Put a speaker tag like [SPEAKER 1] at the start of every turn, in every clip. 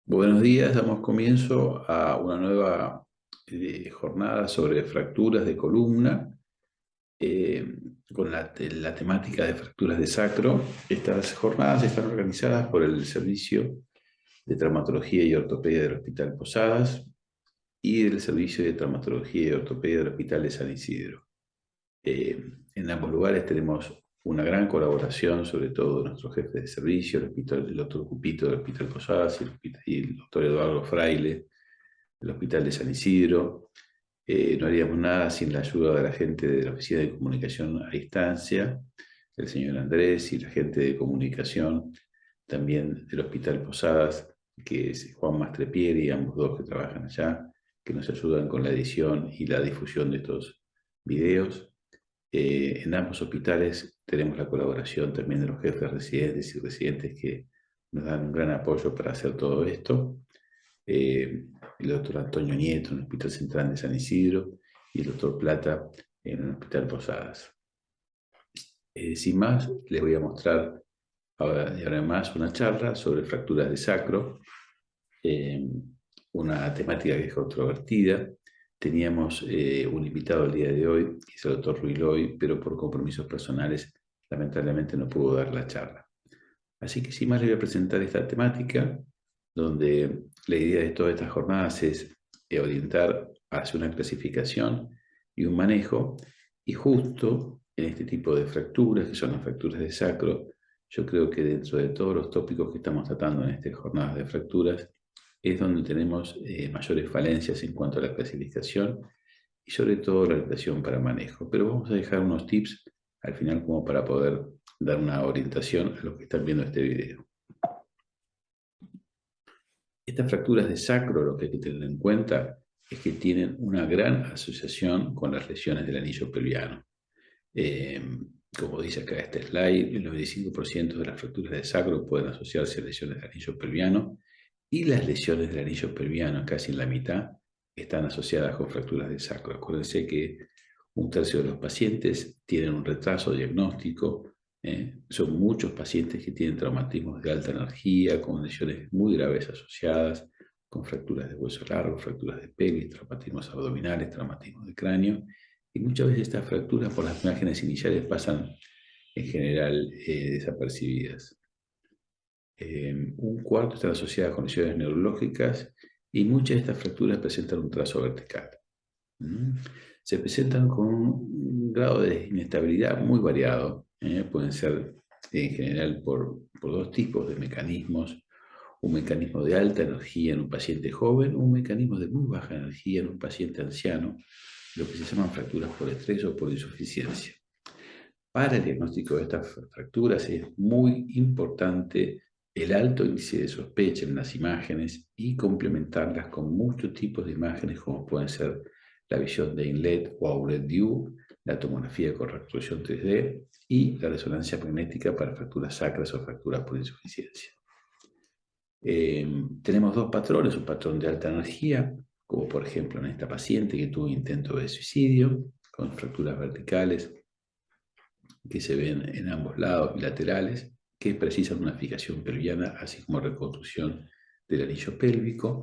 [SPEAKER 1] Buenos días, damos comienzo a una nueva jornada sobre fracturas de columna eh, con la temática de fracturas de sacro. Estas jornadas están organizadas por el Servicio de Traumatología y Ortopedia del Hospital Posadas y el Servicio de Traumatología y Ortopedia del Hospital de San Isidro. En ambos lugares tenemos una gran colaboración, sobre todo de nuestros jefes de servicio, el doctor Cupito del Hospital Posadas y el doctor Eduardo Fraile del Hospital de San Isidro. No haríamos nada sin la ayuda de la gente de la Oficina de Comunicación a Distancia, el señor Andrés y la gente de comunicación también del Hospital Posadas, que es Juan Mastrepieri, ambos dos que trabajan allá, que nos ayudan con la edición y la difusión de estos videos. En ambos hospitales tenemos la colaboración también de los jefes residentes y residentes que nos dan un gran apoyo para hacer todo esto. El doctor Antonio Nieto en el Hospital Central de San Isidro y el doctor Plata en el Hospital Posadas. Sin más, les voy a mostrar ahora y ahora más una charla sobre fracturas de sacro, eh, una temática que es controvertida. Teníamos un invitado el día de hoy, que es el doctor Ruiloy, pero por compromisos personales lamentablemente no pudo dar la charla. Así que sin más les voy a presentar esta temática, donde la idea de todas estas jornadas es orientar hacia una clasificación y un manejo, y justo en este tipo de fracturas, que son las fracturas de sacro, yo creo que dentro de todos los tópicos que estamos tratando en estas jornadas de fracturas, es donde tenemos mayores falencias en cuanto a la clasificación y sobre todo la orientación para manejo. Pero vamos a dejar unos tips al final como para poder dar una orientación a los que están viendo este video. Estas fracturas de sacro, lo que hay que tener en cuenta es que tienen una gran asociación con las lesiones del anillo pelviano. Eh, Como dice acá este slide, el 95% de las fracturas de sacro pueden asociarse a lesiones del anillo pelviano y las lesiones del anillo pelviano, casi en la mitad, están asociadas con fracturas de sacro. Acuérdense que un tercio de los pacientes tienen un retraso diagnóstico. Son muchos pacientes que tienen traumatismos de alta energía, con lesiones muy graves asociadas, con fracturas de hueso largo, fracturas de pelvis, traumatismos abdominales, traumatismos de cráneo. Y muchas veces estas fracturas por las imágenes iniciales pasan en general desapercibidas. Un cuarto están asociadas con lesiones neurológicas y muchas de estas fracturas presentan un trazo vertical. Se presentan con un grado de inestabilidad muy variado. Pueden ser en general por dos tipos de mecanismos. Un mecanismo de alta energía en un paciente joven, un mecanismo de muy baja energía en un paciente anciano, lo que se llaman fracturas por estrés o por insuficiencia. Para el diagnóstico de estas fracturas es muy importante el alto índice de sospecha en las imágenes y complementarlas con muchos tipos de imágenes como pueden ser la visión de inlet o outlet view, la tomografía con reconstrucción 3D y la resonancia magnética para fracturas sacras o fracturas por insuficiencia. Tenemos dos patrones, un patrón de alta energía, como por ejemplo en esta paciente que tuvo intento de suicidio, con fracturas verticales que se ven en ambos lados y laterales, que precisan una fijación pelviana, así como reconstrucción del anillo pélvico.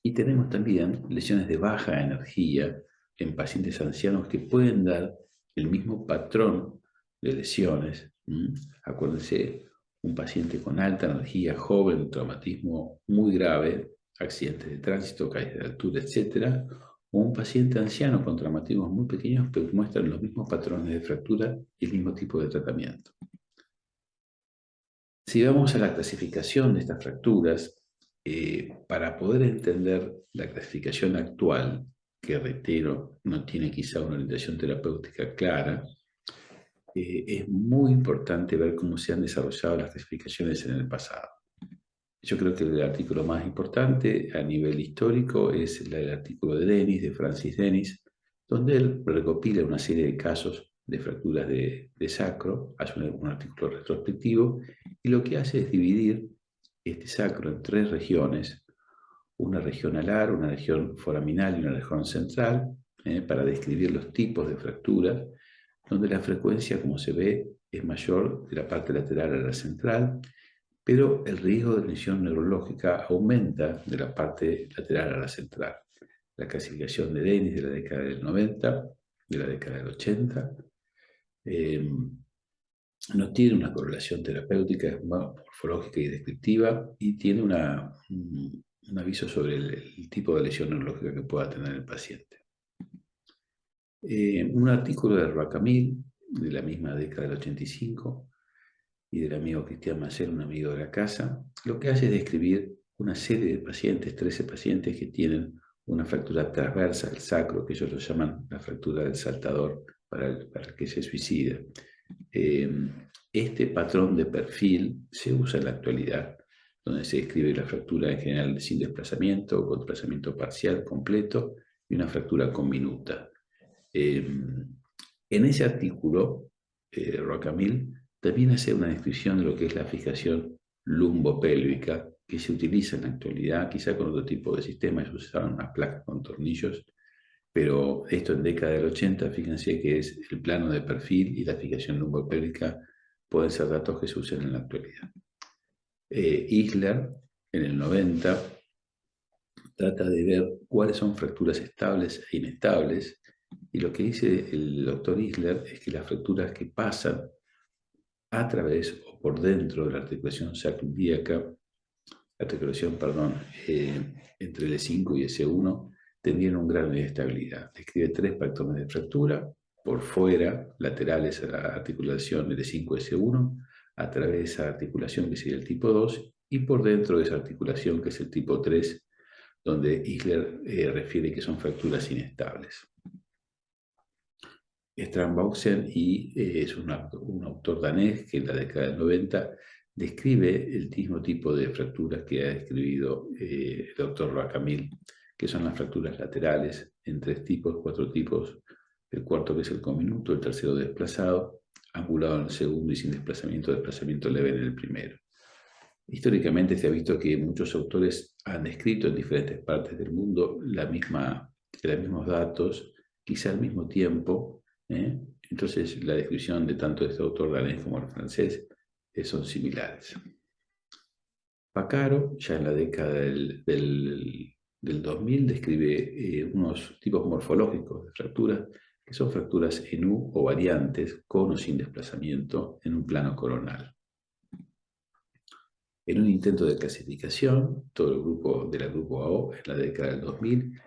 [SPEAKER 1] Y tenemos también lesiones de baja energía en pacientes ancianos que pueden dar el mismo patrón de lesiones. Acuérdense, un paciente con alta energía, joven, traumatismo muy grave, accidentes de tránsito, caídas de altura, etc. O un paciente anciano con traumatismos muy pequeños que muestran los mismos patrones de fractura y el mismo tipo de tratamiento. Si vamos a la clasificación de estas fracturas, para poder entender la clasificación actual, que reitero, no tiene quizá una orientación terapéutica clara, es muy importante ver cómo se han desarrollado las clasificaciones en el pasado. Yo creo que el artículo más importante a nivel histórico es el artículo de Dennis, de Francis Dennis, donde él recopila una serie de casos de fracturas de sacro, hace un artículo retrospectivo, y lo que hace es dividir este sacro en tres regiones, una región alar, una región foraminal y una región central, para describir los tipos de fracturas, donde la frecuencia, como se ve, es mayor de la parte lateral a la central, pero el riesgo de lesión neurológica aumenta de la parte lateral a la central. La clasificación de Dennis de la década del 90, de la década del 80, no tiene una correlación terapéutica, es morfológica y descriptiva, y tiene un aviso sobre el tipo de lesión neurológica que pueda tener el paciente. Un artículo de Racamil, de la misma década del 85, y del amigo Cristian Macer, un amigo de la casa, lo que hace es describir una serie de pacientes, 13 pacientes que tienen una fractura transversa del sacro, que ellos lo llaman la fractura del saltador para el que se suicida. Este patrón de perfil se usa en la actualidad, donde se describe la fractura en general sin desplazamiento, con desplazamiento parcial, completo, y una fractura con minuta. En ese artículo, Rocamil también hace una descripción de lo que es la fijación lumbopélvica, que se utiliza en la actualidad, quizá con otro tipo de sistemas, se usaban unas placas con tornillos, pero esto en década del 80, fíjense que es el plano de perfil y la fijación lumbopélvica pueden ser datos que se usan en la actualidad. Isler, en el 90, trata de ver cuáles son fracturas estables e inestables, y lo que dice el doctor Isler es que las fracturas que pasan a través o por dentro de la articulación sacroiliaca, entre el E5 y S1, tendrían un grado de estabilidad. Describe 3 patrones de fractura, por fuera, laterales a la articulación del E5-S1, a través de esa articulación que sería el tipo 2, y por dentro de esa articulación que es el tipo 3, donde Isler refiere que son fracturas inestables. Strandboxen es un autor danés que en la década del 90 describe el mismo tipo de fracturas que ha describido el doctor Racamil, que son las fracturas laterales en 3 tipos, 4 tipos, el cuarto que es el cominuto, el tercero desplazado, angulado en el segundo y sin desplazamiento leve en el primero. Históricamente se ha visto que muchos autores han descrito en diferentes partes del mundo los mismos datos, quizá al mismo tiempo. Entonces la descripción de tanto de este autor danés como el francés son similares. Paccaro, ya en la década del 2000, describe unos tipos morfológicos de fracturas, que son fracturas en U o variantes, con o sin desplazamiento en un plano coronal. En un intento de clasificación, todo el grupo de la grupo AO, en la década del 2000,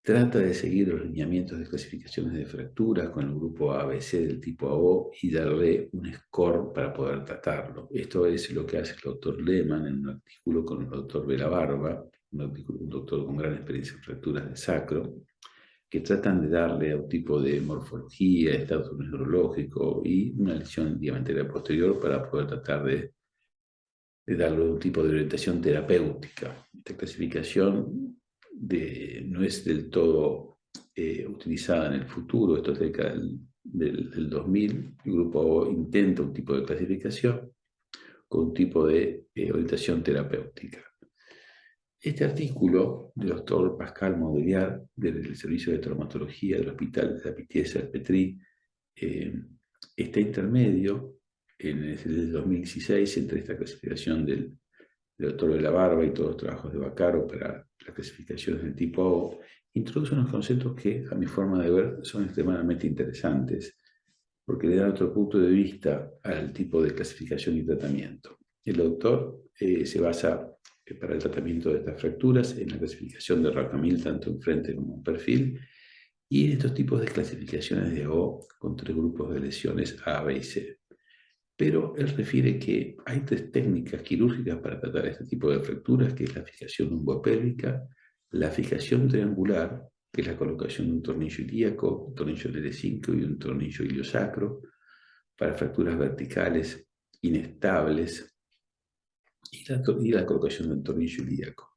[SPEAKER 1] trata de seguir los lineamientos de clasificaciones de fracturas con el grupo ABC del tipo AO y darle un score para poder tratarlo. Esto es lo que hace el doctor Lehmann en un artículo con el doctor Belabarba, un doctor con gran experiencia en fracturas de sacro, que tratan de darle a un tipo de morfología, estatus neurológico y una lesión diamantaria posterior para poder tratar de darle un tipo de orientación terapéutica. Esta clasificación no es del todo utilizada en el futuro, esto es cerca del 2000, el grupo O intenta un tipo de clasificación con un tipo de orientación terapéutica. Este artículo del doctor Pascal Modeliar, del Servicio de Traumatología del Hospital de la Pitié-Salpêtrie, está intermedio en el 2016 entre esta clasificación del doctor de la Barba y todos los trabajos de Baccaro para las clasificaciones del tipo O, introduce unos conceptos que, a mi forma de ver, son extremadamente interesantes, porque le dan otro punto de vista al tipo de clasificación y tratamiento. El doctor se basa para el tratamiento de estas fracturas en la clasificación de Racamil, tanto en frente como en perfil, y en estos tipos de clasificaciones de O con 3 grupos de lesiones A, B y C. Pero él refiere que hay 3 técnicas quirúrgicas para tratar este tipo de fracturas, que es la fijación lumbopélvica, la fijación triangular, que es la colocación de un tornillo ilíaco, un tornillo L5 y un tornillo iliosacro, para fracturas verticales inestables, y la colocación de un tornillo ilíaco.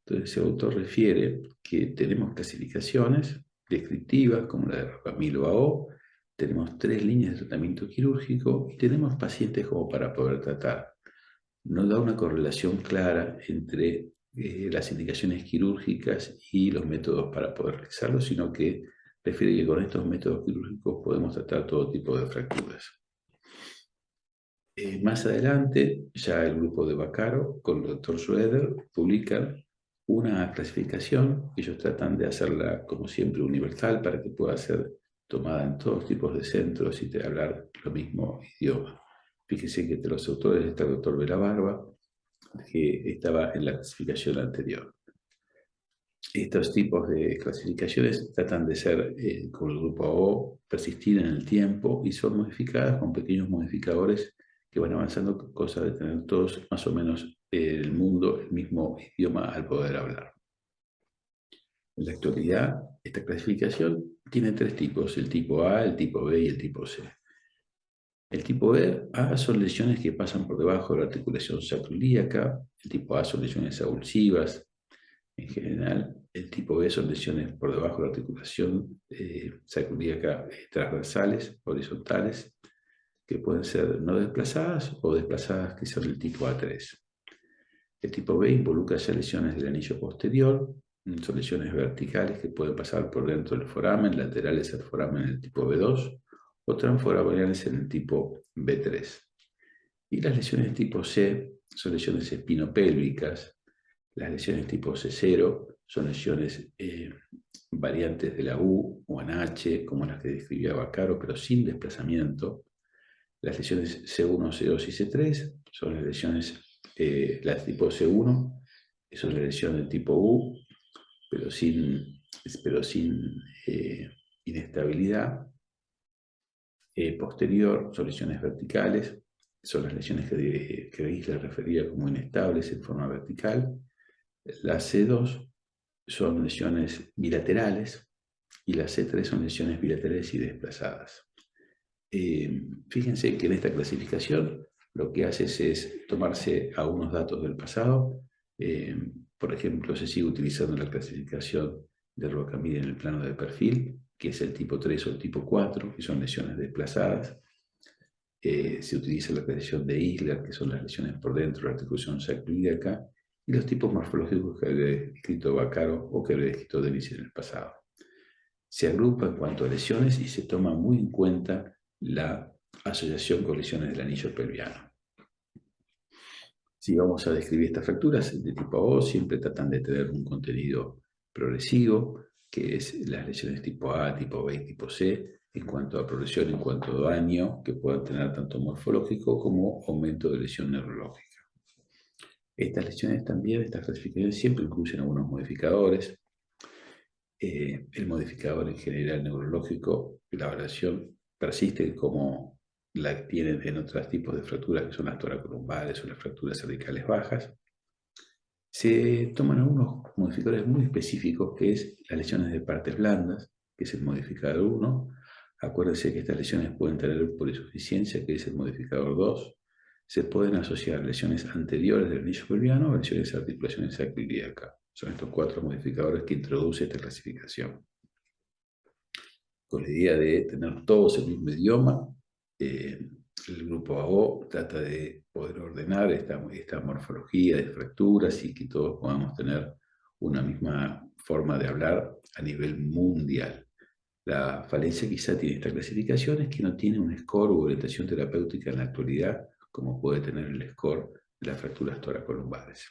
[SPEAKER 1] Entonces, el autor refiere que tenemos clasificaciones descriptivas, como la de Racamil o AO, tenemos 3 líneas de tratamiento quirúrgico y tenemos pacientes como para poder tratar. No da una correlación clara entre las indicaciones quirúrgicas y los métodos para poder realizarlo, sino que refiere que con estos métodos quirúrgicos podemos tratar todo tipo de fracturas. Más adelante, ya el grupo de Vaccaro con el doctor Schroeder publican una clasificación. Ellos tratan de hacerla, como siempre, universal para que pueda ser tomada en todos tipos de centros y de hablar lo mismo idioma. Fíjese que entre los autores está el doctor Barba, que estaba en la clasificación anterior. Estos tipos de clasificaciones tratan de ser, con el grupo O, persistir en el tiempo y son modificadas con pequeños modificadores que van avanzando, cosa de tener todos más o menos el mundo el mismo idioma al poder hablar. En la actualidad, esta clasificación tiene tres tipos: el tipo A, el tipo B y el tipo C. El tipo B, A son lesiones que pasan por debajo de la articulación sacroiliaca. El tipo A son lesiones avulsivas. En general, el tipo B son lesiones por debajo de la articulación sacroiliaca transversales, horizontales, que pueden ser no desplazadas o desplazadas, que son el tipo A3. El tipo B involucra ya lesiones del anillo posterior, son lesiones verticales que pueden pasar por dentro del foramen, laterales al foramen en el tipo B2 o transforaminales en el tipo B3. Y las lesiones tipo C son lesiones espinopélvicas. Las lesiones tipo C0 son lesiones variantes de la U o en H, como las que describía Vaccaro, pero sin desplazamiento. Las lesiones C1, C2 y C3 son las lesiones, las tipo C1, son las lesiones de tipo U, pero sin inestabilidad. Posterior son lesiones verticales, son las lesiones que Isla refería como inestables en forma vertical. Las C2 son lesiones bilaterales y las C3 son lesiones bilaterales y desplazadas. Fíjense que en esta clasificación lo que hace es tomarse algunos datos del pasado. Por ejemplo, se sigue utilizando la clasificación de Rockamil en el plano de perfil, que es el tipo 3 o el tipo 4, que son lesiones desplazadas. Se utiliza la clasificación de Isler, que son las lesiones por dentro de la articulación sacroiliaca, y los tipos morfológicos que había escrito Vaccaro o que había escrito Denis en el pasado. Se agrupa en cuanto a lesiones y se toma muy en cuenta la asociación con lesiones del anillo pelviano. Si vamos a describir estas fracturas de tipo O, siempre tratan de tener un contenido progresivo, que es las lesiones tipo A, tipo B y tipo C, en cuanto a progresión, en cuanto a daño que puedan tener tanto morfológico como aumento de lesión neurológica. Estas lesiones también, estas clasificaciones siempre incluyen algunos modificadores. El modificador en general neurológico, la variación persiste como la tienen en otros tipos de fracturas que son las toracolumbares o las fracturas cervicales bajas. Se toman algunos modificadores muy específicos, que es las lesiones de partes blandas, que es el modificador 1. Acuérdense que estas lesiones pueden tener poliinsuficiencia, que es el modificador 2. Se pueden asociar lesiones anteriores del anillo pelviano a lesiones de articulaciones sacroiliaca. Son estos cuatro modificadores que introduce esta clasificación. Con la idea de tener todos el mismo idioma, el grupo AO trata de poder ordenar esta morfología de fracturas y que todos podamos tener una misma forma de hablar a nivel mundial. La falencia quizá tiene esta clasificación es que no tiene un score u orientación terapéutica en la actualidad como puede tener el score de las fracturas toracolumbares.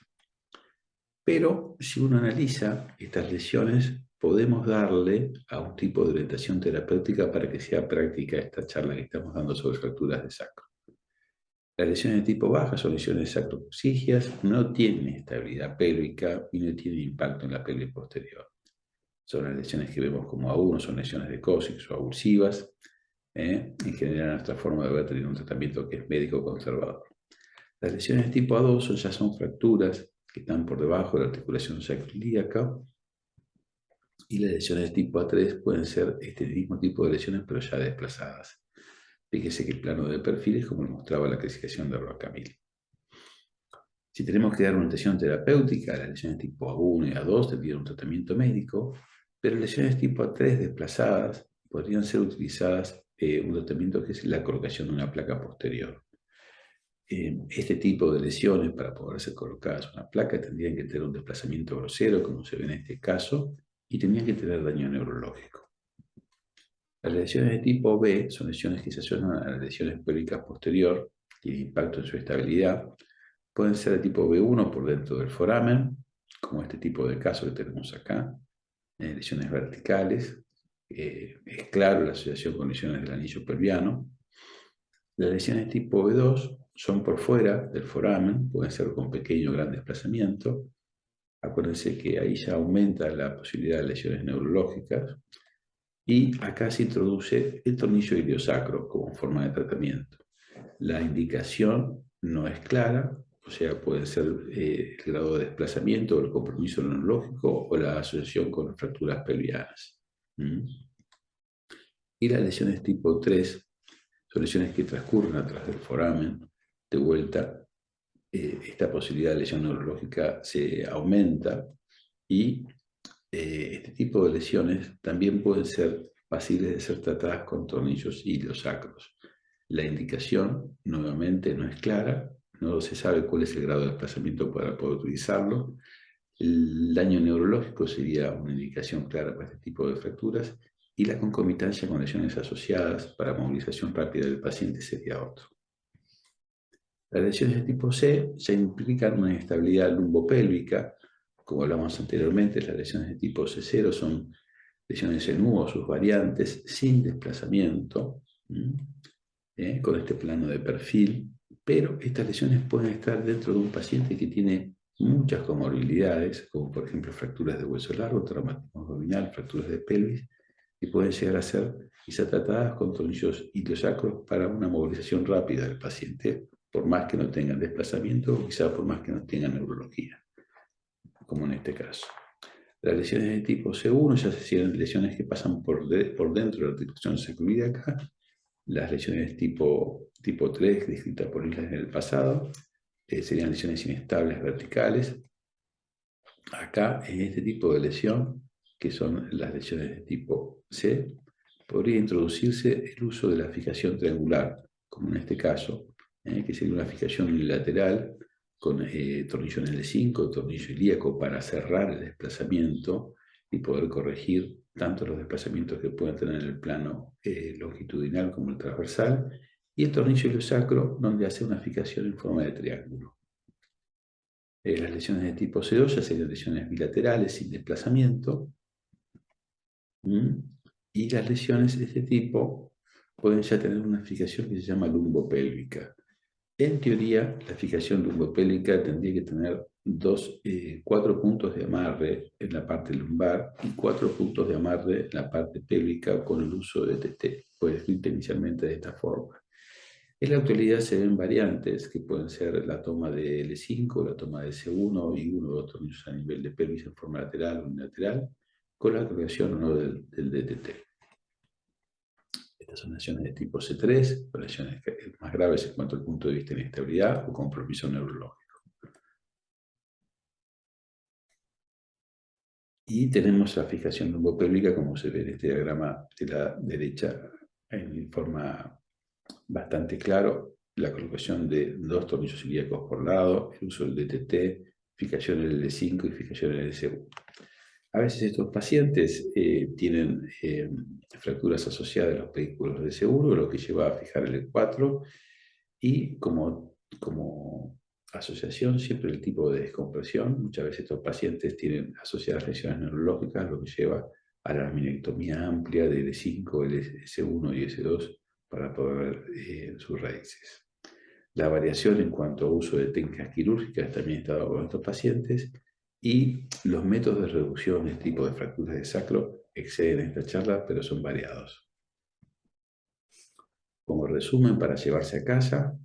[SPEAKER 1] Pero si uno analiza estas lesiones, podemos darle a un tipo de orientación terapéutica para que sea práctica esta charla que estamos dando sobre fracturas de sacro. Las lesiones de tipo baja son lesiones sacrocoxigias, no tienen estabilidad pélvica y no tienen impacto en la pelvis posterior. Son las lesiones que vemos como A1, son lesiones de cóccix o avulsivas. En general, nuestra forma de ver tiene un tratamiento que es médico conservador. Las lesiones de tipo A2 ya son fracturas que están por debajo de la articulación sacroiliaca, y las lesiones de tipo A3 pueden ser este mismo tipo de lesiones, pero ya desplazadas. Fíjese que el plano de perfil es como lo mostraba la clasificación de Rockamil. Si tenemos que dar una atención terapéutica, las lesiones tipo A1 y A2 tendrían un tratamiento médico, pero lesiones tipo A3 desplazadas podrían ser utilizadas un tratamiento que es la colocación de una placa posterior. Este tipo de lesiones, para poder ser colocadas una placa, tendrían que tener un desplazamiento grosero, como se ve en este caso, y tendrían que tener daño neurológico. Las lesiones de tipo B son lesiones que se asocian a las lesiones pélvicas posterior, tiene impacto en su estabilidad. Pueden ser de tipo B1 por dentro del foramen, como este tipo de caso que tenemos acá, lesiones verticales. Es claro la asociación con lesiones del anillo pelviano. Las lesiones tipo B2 son por fuera del foramen, pueden ser con pequeño o gran desplazamiento. Acuérdense que ahí ya aumenta la posibilidad de lesiones neurológicas. Y acá se introduce el tornillo iliosacro como forma de tratamiento. La indicación no es clara, o sea, puede ser el grado de desplazamiento, el compromiso neurológico o la asociación con fracturas pelvianas. ¿Mm? Y las lesiones tipo 3 son lesiones que transcurren a través del foramen. De vuelta, esta posibilidad de lesión neurológica se aumenta y este tipo de lesiones también pueden ser fáciles de ser tratadas con tornillos iliosacros. La indicación, nuevamente, no es clara, no se sabe cuál es el grado de desplazamiento para poder utilizarlo. El daño neurológico sería una indicación clara para este tipo de fracturas y la concomitancia con lesiones asociadas para movilización rápida del paciente sería otro. Las lesiones de tipo C ya implican una inestabilidad lumbopélvica. Como hablamos anteriormente, las lesiones de tipo C0 son lesiones en U o sus variantes sin desplazamiento, con este plano de perfil, pero estas lesiones pueden estar dentro de un paciente que tiene muchas comorbilidades, como por ejemplo fracturas de hueso largo, traumatismo abdominal, fracturas de pelvis, y pueden llegar a ser quizá tratadas con tornillos iliosacros para una movilización rápida del paciente, por más que no tengan desplazamiento o quizá por más que no tengan neurología, como en este caso. Las lesiones de tipo C1 ya se hicieron lesiones que pasan por dentro de la articulación sacroiliaca. Las lesiones tipo 3, descritas por islas en el pasado, serían lesiones inestables verticales. Acá, en este tipo de lesión, que son las lesiones de tipo C, podría introducirse el uso de la fijación triangular, como en este caso, que sería una fijación unilateral con tornillo en L5, tornillo ilíaco para cerrar el desplazamiento y poder corregir tanto los desplazamientos que pueden tener en el plano longitudinal como el transversal, y el tornillo iliosacro, donde hace una fijación en forma de triángulo. Las lesiones de tipo C2 ya serían lesiones bilaterales sin desplazamiento. Y las lesiones de este tipo pueden ya tener una fijación que se llama lumbopélvica. En teoría, la fijación lumbopélvica tendría que tener 4 puntos de amarre en la parte lumbar y 4 puntos de amarre en la parte pélvica con el uso de TT. Fue escrito inicialmente de esta forma. En la actualidad se ven variantes que pueden ser la toma de L5, la toma de C1 y uno o dos tornillos a nivel de pelvis en forma lateral o unilateral, con la corrección o no del DTT. Estas son lesiones de tipo C3, lesiones más graves en cuanto al punto de vista de inestabilidad o compromiso neurológico. Y tenemos la fijación lumbopélvica, como se ve en este diagrama de la derecha, en forma bastante claro, la colocación de 2 tornillos ilíacos por lado, el uso del DTT, fijación en el L5 y fijación en el L1. A veces estos pacientes tienen fracturas asociadas a los pedículos de C1, lo que lleva a fijar el L4, y como asociación siempre el tipo de descompresión. Muchas veces estos pacientes tienen asociadas lesiones neurológicas, lo que lleva a la laminectomía amplia de L5, S1 y S2 para poder ver sus raíces. La variación en cuanto a uso de técnicas quirúrgicas también está dado con estos pacientes, y los métodos de reducción de este tipo de fracturas de sacro exceden esta charla, pero son variados. Como resumen para llevarse a casa,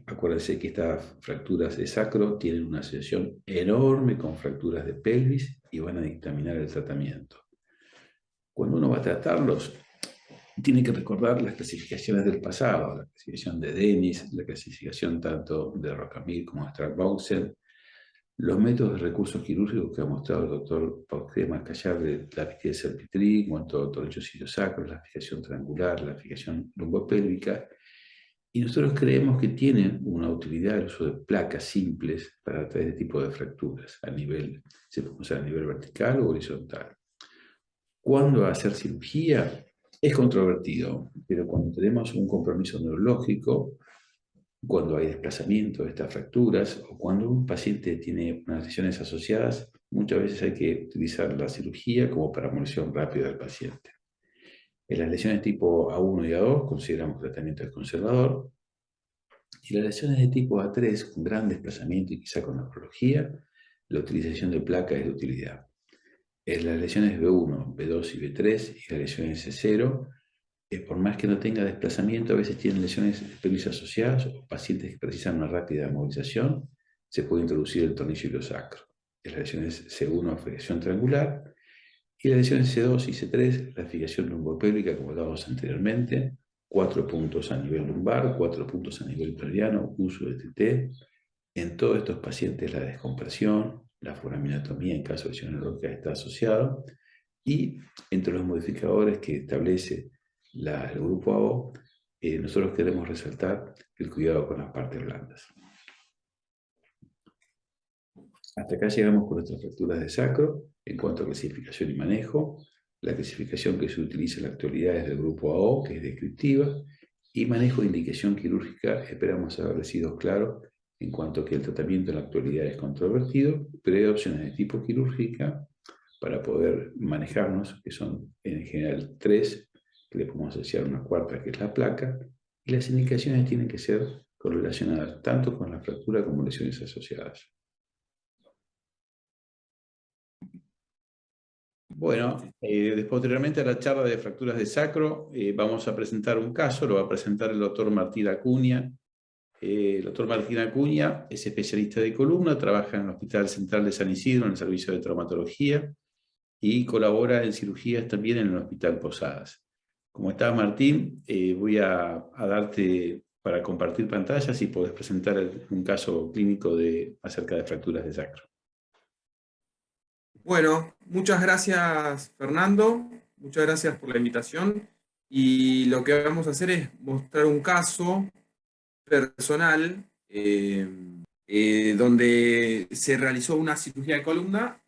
[SPEAKER 1] acuérdense que estas fracturas de sacro tienen una asociación enorme con fracturas de pelvis y van a dictaminar el tratamiento. Cuando uno va a tratarlos, tiene que recordar las clasificaciones del pasado, la clasificación de Dennis, la clasificación tanto de Rockamil como de Strackhausen, los métodos de recursos quirúrgicos que ha mostrado el doctor Paucré Mascayar de la rigidez de Salpitrí, en cuanto a tornillos iliosacros, la fijación triangular, la fijación lumbopélvica. Y nosotros creemos que tienen una utilidad el uso de placas simples para tratar este tipo de fracturas a nivel, se puede usar a nivel vertical o horizontal. ¿Cuándo hacer cirugía? Es controvertido, pero cuando tenemos un compromiso neurológico, cuando hay desplazamiento de estas fracturas o cuando un paciente tiene unas lesiones asociadas, muchas veces hay que utilizar la cirugía como para remodelación rápida del paciente. En las lesiones tipo A1 y A2 consideramos tratamiento desconservador, y las lesiones de tipo A3 con gran desplazamiento y quizá con nefrología, la utilización de placa es de utilidad. En las lesiones B1, B2 y B3 y las lesiones C0, por más que no tenga desplazamiento, a veces tienen lesiones especiales asociadas o pacientes que precisan una rápida movilización, se puede introducir el tornillo iliosacro. En las lesiones C1, afiliación triangular, y las lesiones C2 y C3, la afiliación lumbopélvica, como hablábamos anteriormente, 4 puntos a nivel lumbar, 4 puntos a nivel pelviano, uso de TT. En todos estos pacientes la descompresión, la foraminatomía en caso de lesión neurológica está asociado, y entre los modificadores que establece el grupo AO, nosotros queremos resaltar el cuidado con las partes blandas. Hasta acá llegamos con nuestras fracturas de sacro en cuanto a clasificación y manejo. La clasificación que se utiliza en la actualidad es del grupo AO, que es descriptiva, y manejo de indicación quirúrgica esperamos haber sido claros en cuanto a que el tratamiento en la actualidad es controvertido, pero hay opciones de tipo quirúrgica para poder manejarnos, que son en general 3, que le podemos asociar una cuarta, que es la placa, y las indicaciones tienen que ser correlacionadas tanto con la fractura como lesiones asociadas. Bueno, posteriormente a la charla de fracturas de sacro, vamos a presentar un caso, lo va a presentar el doctor Martín Acuña. El doctor Martín Acuña es especialista de columna, trabaja en el Hospital Central de San Isidro en el servicio de traumatología y colabora en cirugías también en el Hospital Posadas. Como está Martín, voy a darte para compartir pantallas y podés presentar un caso clínico acerca de fracturas de sacro.
[SPEAKER 2] Bueno, muchas gracias Fernando, muchas gracias por la invitación y lo que vamos a hacer es mostrar un caso personal donde se realizó una cirugía de columna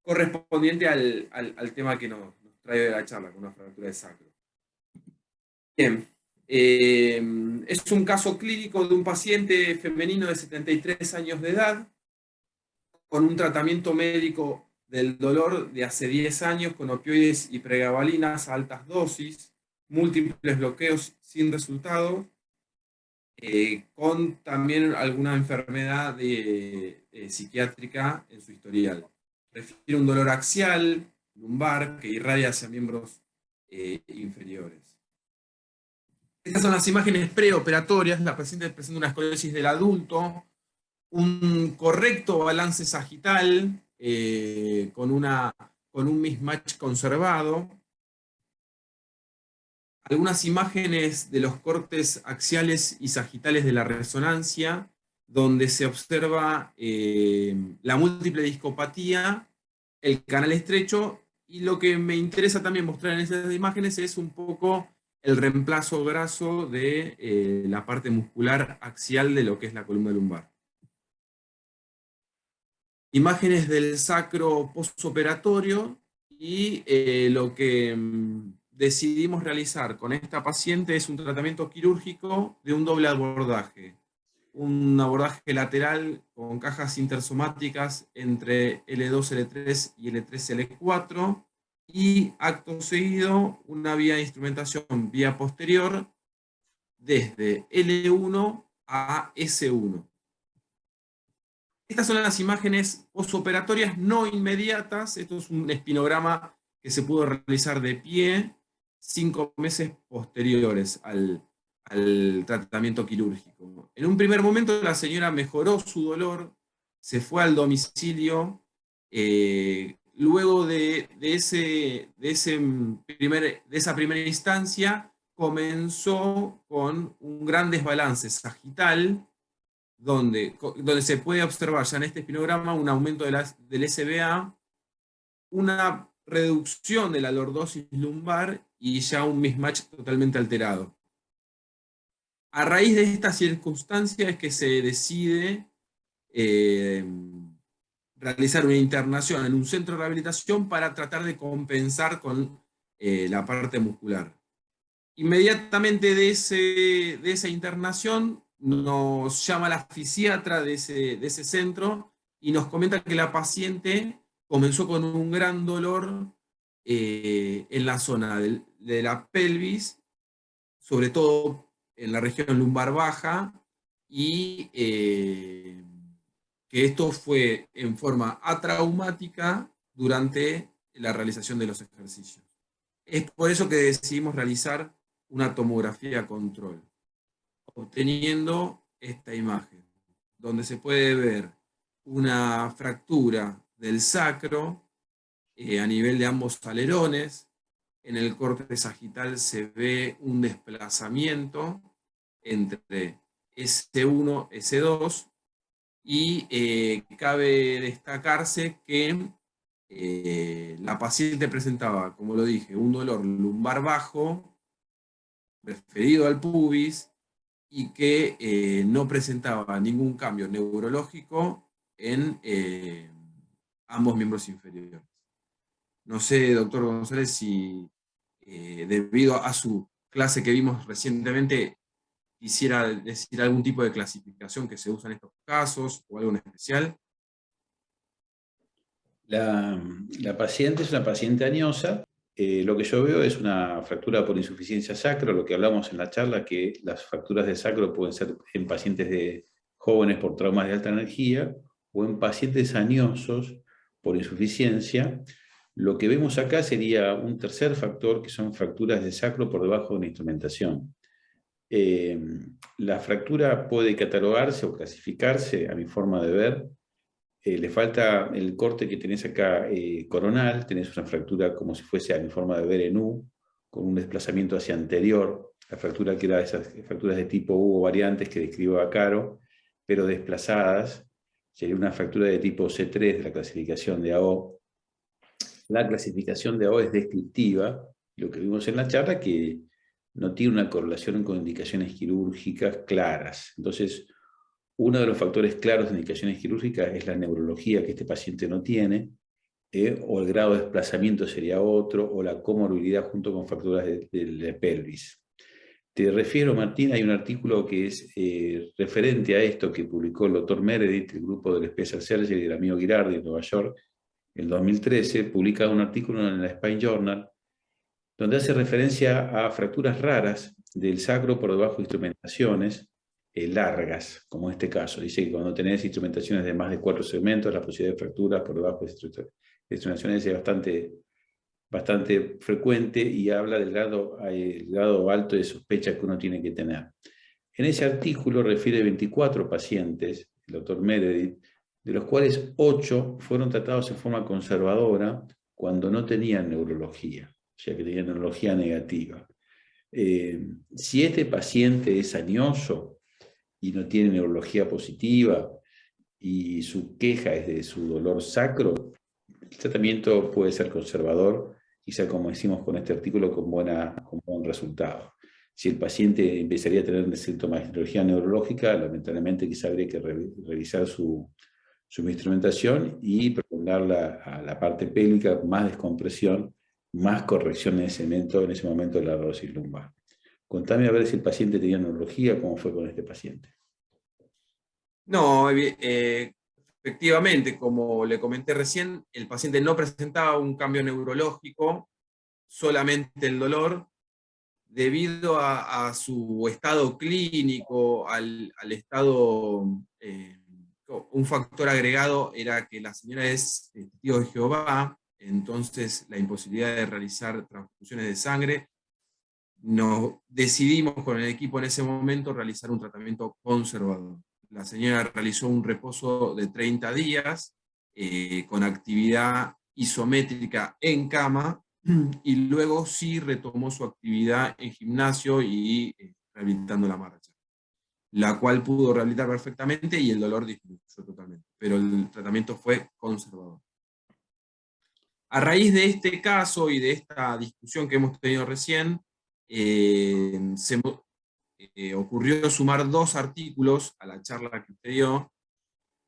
[SPEAKER 2] correspondiente al tema que nos trae la charla, con una fractura de sacro. Bien, es un caso clínico de un paciente femenino de 73 años de edad con un tratamiento médico del dolor de hace 10 años con opioides y pregabalinas a altas dosis, múltiples bloqueos sin resultado, con también alguna enfermedad psiquiátrica en su historial. Refiere un dolor axial, lumbar, que irradia hacia miembros inferiores. Estas son las imágenes preoperatorias. La paciente presenta una escoliosis del adulto, un correcto balance sagital con un mismatch conservado, algunas imágenes de los cortes axiales y sagitales de la resonancia, donde se observa la múltiple discopatía, el canal estrecho, y lo que me interesa también mostrar en esas imágenes es un poco el reemplazo graso de la parte muscular axial de lo que es la columna lumbar. Imágenes del sacro postoperatorio y lo que decidimos realizar con esta paciente es un tratamiento quirúrgico de un doble abordaje. Un abordaje lateral con cajas intersomáticas entre L2, L3 y L3, L4 y acto seguido una vía de instrumentación vía posterior desde L1 a S1. Estas son las imágenes posoperatorias no inmediatas. Esto es un espinograma que se pudo realizar de pie 5 meses posteriores al tratamiento quirúrgico. En un primer momento la señora mejoró su dolor, se fue al domicilio, luego de esa primera instancia comenzó con un gran desbalance sagital, donde se puede observar ya en este espinograma un aumento del SBA, una reducción de la lordosis lumbar y ya un mismatch totalmente alterado. A raíz de esta circunstancia es que se decide realizar una internación en un centro de rehabilitación para tratar de compensar con la parte muscular. Inmediatamente de esa internación nos llama la fisiatra de ese centro y nos comenta que la paciente comenzó con un gran dolor en la zona de la pelvis, sobre todo en la región lumbar baja, y que esto fue en forma atraumática durante la realización de los ejercicios. Es por eso que decidimos realizar una tomografía control, obteniendo esta imagen, donde se puede ver una fractura del sacro a nivel de ambos alerones. En el corte sagital se ve un desplazamiento entre S1, S2, y cabe destacarse que la paciente presentaba, como lo dije, un dolor lumbar bajo, referido al pubis, y que no presentaba ningún cambio neurológico en ambos miembros inferiores. No sé, doctor González, si debido a su clase que vimos recientemente, quisiera decir algún tipo de clasificación que se usa en estos casos, o algo en especial.
[SPEAKER 1] La paciente es una paciente añosa. Lo que yo veo es una fractura por insuficiencia sacro, lo que hablamos en la charla, que las fracturas de sacro pueden ser en pacientes jóvenes por traumas de alta energía o en pacientes añosos por insuficiencia. Lo que vemos acá sería un tercer factor, que son fracturas de sacro por debajo de una instrumentación. La fractura puede catalogarse o clasificarse, a mi forma de ver. Le falta el corte que tenés acá coronal, tenés una fractura como si fuese, a mi forma de ver, en U, con un desplazamiento hacia anterior, la fractura que era esas fracturas de tipo U o variantes que describía Caro, pero desplazadas. Sería una fractura de tipo C3 de la clasificación de AO. La clasificación de AO es descriptiva, lo que vimos en la charla, que no tiene una correlación con indicaciones quirúrgicas claras. Entonces, uno de los factores claros de indicaciones quirúrgicas es la neurología que este paciente no tiene, o el grado de desplazamiento sería otro, o la comorbilidad junto con fracturas de la pelvis. Te refiero, Martín, hay un artículo que es referente a esto que publicó el doctor Meredith, el grupo del Special Surgery del amigo Girardi en Nueva York, en 2013, publica un artículo en la Spine Journal, donde hace referencia a fracturas raras del sacro por debajo de instrumentaciones largas, como en este caso. Dice que cuando tenés instrumentaciones de más de 4 segmentos, la posibilidad de fracturas por debajo de instrumentaciones es bastante frecuente, y habla del grado alto de sospecha que uno tiene que tener. En ese artículo refiere 24 pacientes, el doctor Meredith, de los cuales 8 fueron tratados en forma conservadora cuando no tenían neurología, o sea que tenían neurología negativa. Si este paciente es añoso y no tiene neurología positiva y su queja es de su dolor sacro, el tratamiento puede ser conservador, quizá como decimos con este artículo, con buen resultado. Si el paciente empezaría a tener síntomas de neurología neurológica, lamentablemente quizá habría que revisar su instrumentación y prolongarla a la parte pélvica, más descompresión, más corrección en ese momento de la lordosis lumbar. Contame a ver si el paciente tenía neurología, cómo fue con este paciente.
[SPEAKER 2] No, efectivamente, como le comenté recién, el paciente no presentaba un cambio neurológico, solamente el dolor, debido a su estado clínico, al estado, un factor agregado era que la señora es testigo de Jehová, entonces la imposibilidad de realizar transfusiones de sangre. Nos decidimos con el equipo en ese momento realizar un tratamiento conservador. La señora realizó un reposo de 30 días con actividad isométrica en cama, y luego sí retomó su actividad en gimnasio y rehabilitando la marcha, la cual pudo rehabilitar perfectamente y el dolor disminuyó totalmente, pero el tratamiento fue conservador. A raíz de este caso y de esta discusión que hemos tenido recién, se ocurrió sumar 2 artículos a la charla que usted dio.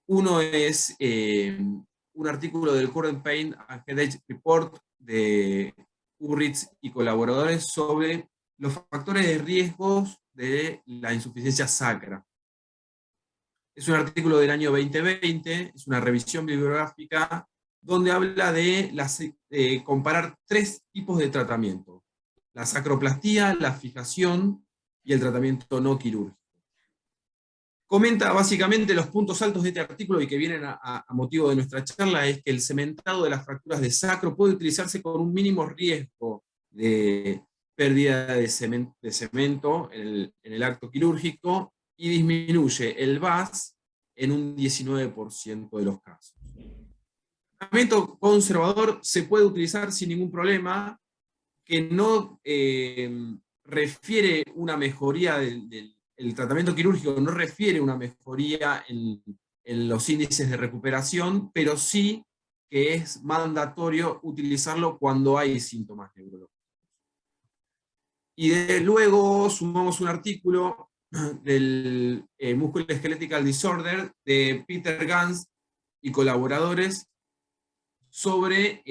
[SPEAKER 2] Uno es un artículo del Current Pain and Headache Report de Urritz y colaboradores sobre los factores de riesgos de la insuficiencia sacra. Es un artículo del año 2020, es una revisión bibliográfica donde habla de comparar 3 tipos de tratamiento: la sacroplastía, la fijación y el tratamiento no quirúrgico. Comenta básicamente los puntos altos de este artículo y que vienen a motivo de nuestra charla, es que el cementado de las fracturas de sacro puede utilizarse con un mínimo riesgo de pérdida de cemento en el acto quirúrgico y disminuye el VAS en un 19% de los casos. El tratamiento conservador se puede utilizar sin ningún problema, que no refiere una mejoría el tratamiento quirúrgico no refiere una mejoría en los índices de recuperación, pero sí que es mandatorio utilizarlo cuando hay síntomas neurológicos. Y luego sumamos un artículo del Musculoskeletal Disorder de Peter Ganz y colaboradores sobre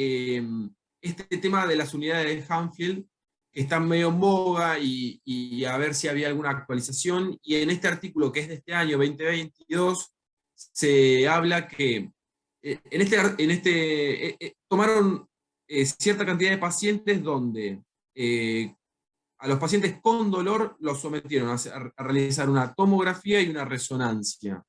[SPEAKER 2] este tema de las unidades de Hanfield, que están medio en boga, y a ver si había alguna actualización. Y en este artículo, que es de este año 2022, se habla que tomaron cierta cantidad de pacientes donde a los pacientes con dolor los sometieron a realizar una tomografía y una resonancia.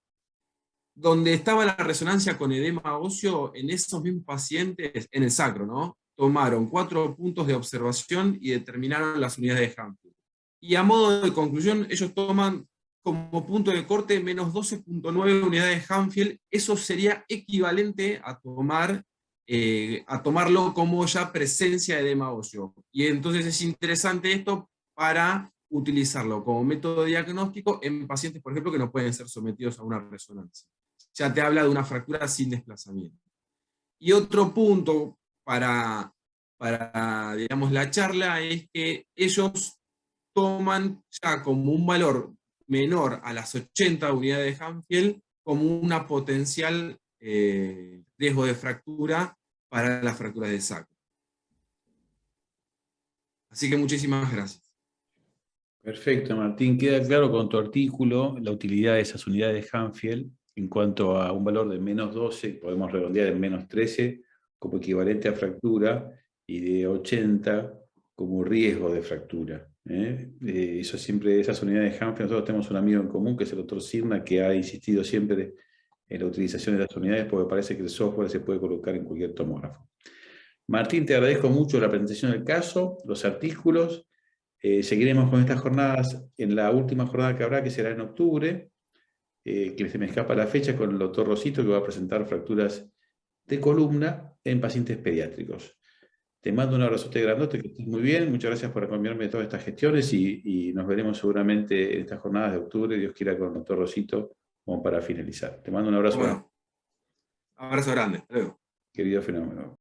[SPEAKER 2] Donde estaba la resonancia con edema óseo, en esos mismos pacientes, en el sacro, ¿no? Tomaron 4 puntos de observación y determinaron las unidades de Hanfield. Y a modo de conclusión, ellos toman como punto de corte menos 12.9 unidades de Hanfield. Eso sería equivalente a tomarlo como ya presencia de edema óseo. Y entonces es interesante esto para utilizarlo como método diagnóstico en pacientes, por ejemplo, que no pueden ser sometidos a una resonancia. Ya te habla de una fractura sin desplazamiento. Y otro punto para digamos, la charla es que ellos toman ya como un valor menor a las 80 unidades de Hanfield como una potencial riesgo de fractura para las fracturas de sacro. Así que muchísimas gracias.
[SPEAKER 1] Perfecto, Martín. Queda claro con tu artículo la utilidad de esas unidades de Hanfield en cuanto a un valor de menos 12, podemos redondear en menos 13, como equivalente a fractura, y de 80 como riesgo de fractura. Eso siempre, esas unidades de Hanfield, nosotros tenemos un amigo en común, que es el doctor Sirna, que ha insistido siempre en la utilización de las unidades, porque parece que el software se puede colocar en cualquier tomógrafo. Martín, te agradezco mucho la presentación del caso, los artículos. Seguiremos con estas jornadas en la última jornada que habrá, que será en octubre, que se me escapa la fecha, con el doctor Rosito, que va a presentar fracturas de columna en pacientes pediátricos. Te mando un abrazote grandote, que estés muy bien. Muchas gracias por acompañarme en todas estas gestiones, y nos veremos seguramente en estas jornadas de octubre, Dios quiera, con el doctor Rosito, como para finalizar. Te mando un abrazo grande.
[SPEAKER 2] Abrazo grande. Hasta luego.
[SPEAKER 1] Querido fenómeno.